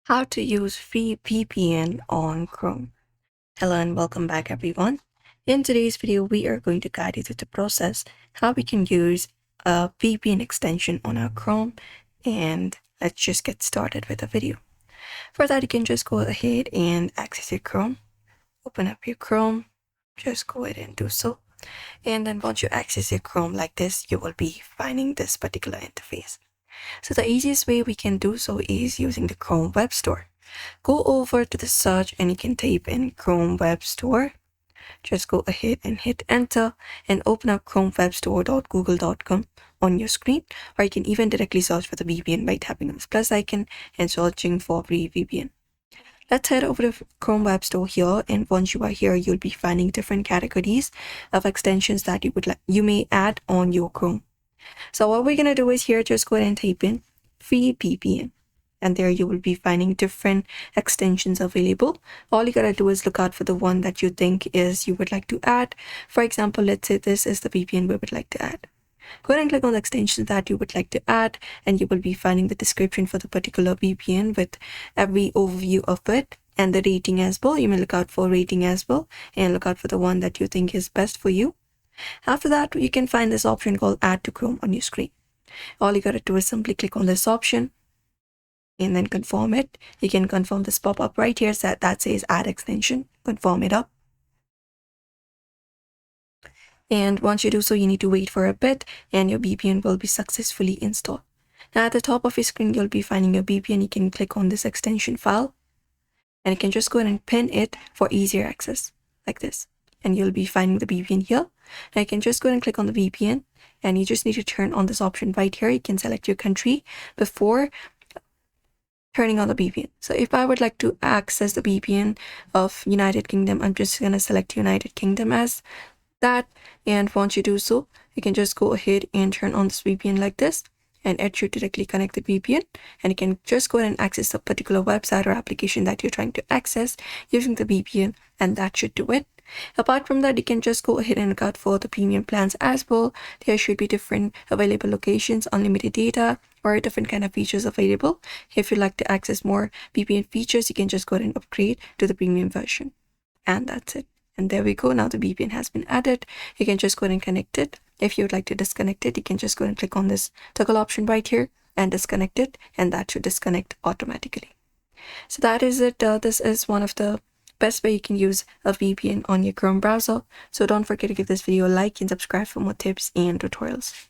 How to use free VPN on Chrome. Hello and welcome back everyone. In today's video, we are going to guide you through the process how we can use a VPN extension on our Chrome, and let's just get started with the video. For that, you can just go ahead and access your Chrome. Open up your Chrome, just go ahead and do so. And then once you access your Chrome like this, you will be finding this particular interface. So the easiest way we can do so is using the Chrome Web Store. Go over to the search and you can type in Chrome Web Store. Just go ahead and hit enter and open up chromewebstore.google.com on your screen, or you can even directly search for the VPN by tapping on this plus icon and searching for free VPN. Let's head over to Chrome Web Store here, and once you are here, you'll be finding different categories of extensions that you may add on your Chrome. So what we're going to do is here, just go ahead and type in free VPN. And there you will be finding different extensions available. All you gotta do is look out for the one that you think you would like to add. For example, let's say this is the VPN we would like to add. Go ahead and click on the extension that you would like to add, and you will be finding the description for the particular VPN with every overview of it and the rating as well. You may look out for rating as well and look out for the one that you think is best for you. After that, you can find this option called Add to Chrome on your screen. All you gotta do is simply click on this option and then confirm it. You can confirm this pop-up right here that says Add Extension. Confirm it up. And once you do so, you need to wait for a bit and your VPN will be successfully installed. Now at the top of your screen, you'll be finding your VPN. You can click on this extension file and you can just go ahead and pin it for easier access like this. And you'll be finding the VPN here. Now you can just go ahead and click on the VPN, and you just need to turn on this option right here. You can select your country before turning on the VPN. So if I would like to access the VPN of United Kingdom, I'm just going to select United Kingdom as that. And once you do so, you can just go ahead and turn on this VPN like this, and it should directly connect the VPN, and you can just go ahead and access the particular website or application that you're trying to access using the VPN, and that should do it. Apart from that, you can just go ahead and look out for the premium plans as well. There should be different available locations, unlimited data, or different kind of features available. If you'd like to access more VPN features, you can just go ahead and upgrade to the premium version. And that's it. And there we go. Now the VPN has been added. You can just go ahead and connect it. If you would like to disconnect it, you can just go ahead and click on this toggle option right here and disconnect it, and that should disconnect automatically. So that is it. This is one of the best way you can use a VPN on your Chrome browser. So don't forget to give this video a like and subscribe for more tips and tutorials.